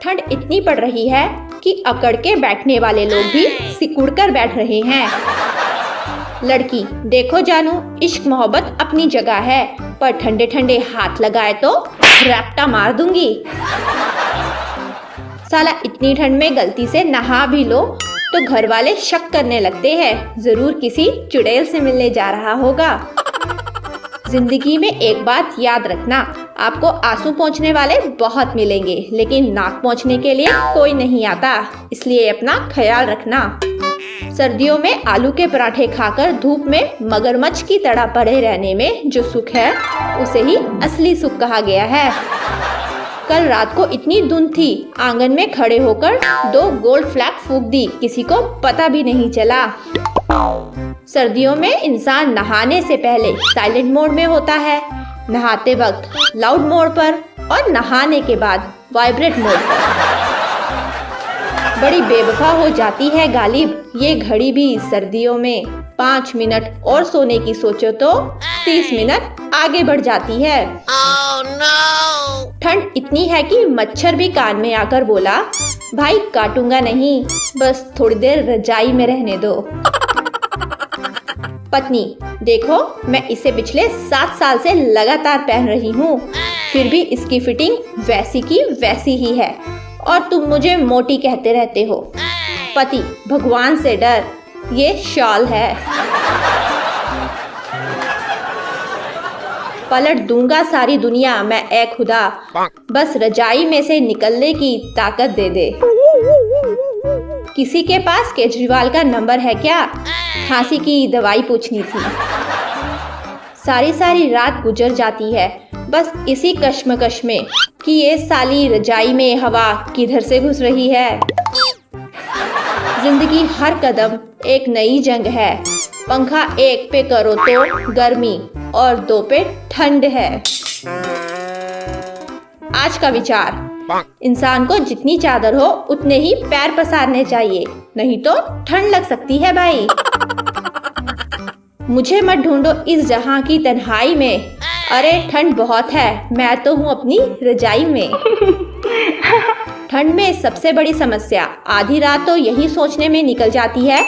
ठंड इतनी पड़ रही है कि अकड़ के बैठने वाले लोग भी सिकुड़ कर बैठ रहे हैं। लड़की, देखो जानू, इश्क मोहब्बत अपनी जगह है, पर ठंडे ठंडे हाथ लगाए तो रैप्टा मार दूंगी। साला इतनी ठंड में गलती से नहा भी लो तो घर वाले शक करने लगते हैं, जरूर किसी चुड़ैल से मिलने जा रहा होगा। जिंदगी में एक बात याद रखना, आपको आंसू पोंछने वाले बहुत मिलेंगे, लेकिन नाक पोंछने के लिए कोई नहीं आता, इसलिए अपना ख्याल रखना। सर्दियों में आलू के पराठे खाकर धूप में मगरमच्छ की तरह पड़े रहने में जो सुख है, उसे ही असली सुख कहा गया है। कल रात को इतनी धुंध थी, आंगन में खड़े होकर 2 गोल्ड फ्लैग फूंक दी, किसी को पता भी नहीं चला। सर्दियों में इंसान नहाने से पहले साइलेंट मोड में होता है, नहाते वक्त लाउड मोड पर और नहाने के बाद वाइब्रेट मोड पर। बड़ी बेवफा हो जाती है गालिब ये घड़ी भी सर्दियों में। 5 मिनट और सोने की सोचो तो 30 मिनट आगे बढ़ जाती है। Oh, no! ठंड इतनी है कि मच्छर भी कान में आकर बोला, भाई काटूंगा नहीं, बस थोड़ी देर रजाई में रहने दो। पत्नी, देखो मैं इसे पिछले 7 साल से लगातार पहन रही हूँ, फिर भी इसकी फिटिंग वैसी की वैसी ही है और तुम मुझे मोटी कहते रहते हो। पति, भगवान से डर, ये शॉल है। पलट दूंगा सारी दुनिया मैं ए खुदा, बस रजाई में से निकलने की ताकत दे दे। किसी के पास केजरीवाल का नंबर है क्या? खांसी की दवाई पूछनी थी। सारी रात गुजर जाती है बस इसी कश्मकश में कि ये साली रजाई में हवा किधर से घुस रही है। जिंदगी हर कदम एक नई जंग है, पंखा 1 पे करो तो गर्मी और 2 पे ठंड है। आज का विचार, इंसान को जितनी चादर हो उतने ही पैर पसारने चाहिए, नहीं तो ठंड लग सकती है भाई। मुझे मत ढूंढो इस जहां की तन्हाई में, अरे ठंड बहुत है, मैं तो हूँ अपनी रजाई में। ठंड में सबसे बड़ी समस्या आधी रात तो यही सोचने में निकल जाती है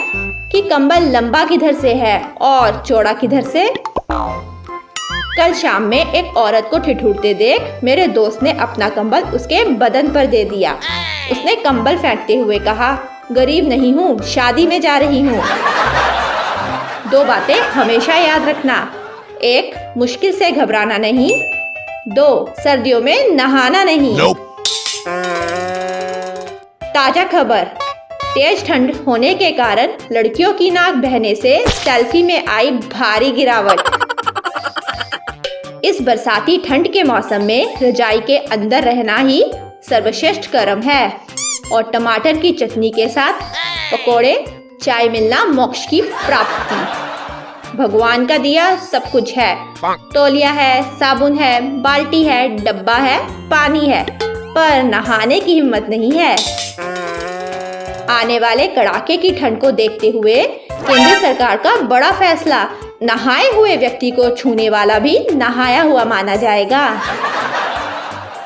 कि कंबल लंबा किधर से है और चौड़ा किधर से। कल शाम में एक औरत को ठिठुरते देख मेरे दोस्त ने अपना कंबल उसके बदन पर दे दिया। उसने कंबल फेंकते हुए कहा, गरीब नहीं हूँ, शादी में जा रही हूँ। 2 बातें हमेशा याद रखना, 1 मुश्किल से घबराना नहीं, 2 सर्दियों में नहाना नहीं। ताजा खबर, तेज ठंड होने के कारण लड़कियों की नाक बहने से सेल्फी में आई भारी गिरावट। इस बरसाती ठंड के मौसम में रजाई के अंदर रहना ही सर्वश्रेष्ठ कर्म है और टमाटर की चटनी के साथ पकोड़े, चाय मिलना मोक्ष की प्राप्ति। भगवान का दिया सब कुछ है, तौलिया है, साबुन है, बाल्टी है, डब्बा है, पानी है, पर नहाने की हिम्मत नहीं है। आने वाले कड़ाके की ठंड को देखते हुए केंद्र सरकार का बड़ा फैसला, नहाए हुए व्यक्ति को छूने वाला भी नहाया हुआ माना जाएगा।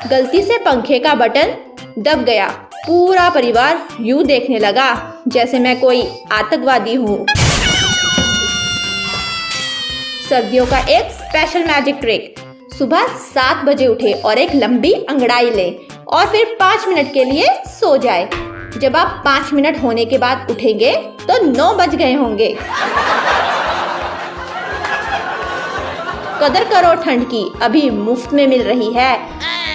गलती से पंखे का बटन दब गया, पूरा परिवार यूं देखने लगा जैसे मैं कोई आतंकवादी हूँ। सर्दियों का एक स्पेशल मैजिक ट्रिक, सुबह 7 बजे उठे और एक लंबी अंगड़ाई ले और फिर 5 मिनट के लिए सो जाए। जब आप 5 मिनट होने के बाद उठेंगे तो 9 बज गए होंगे। कदर करो ठंड की, अभी मुफ्त में मिल रही है।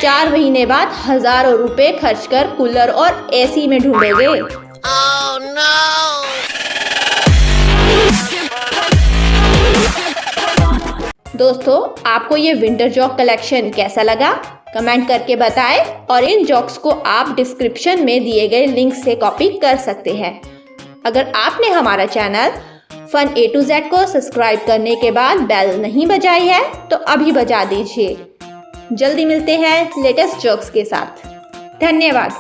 4 महीने बाद हजारों रुपए खर्च कर कूलर और एसी में ढूंढोगे। Oh, no! दोस्तों, आपको ये विंटर जॉक कलेक्शन कैसा लगा? कमेंट करके बताएं और इन जॉक्स को आप डिस्क्रिप्शन में दिए गए लिंक से कॉपी कर सकते हैं। अगर आपने हमारा channel fun A to Z को सब्सक्राइब करने के बाद बेल नहीं बजाई है तो अभी बजा दीजिए। जल्दी मिलते हैं लेटेस्ट जॉक्स के साथ। धन्यवाद।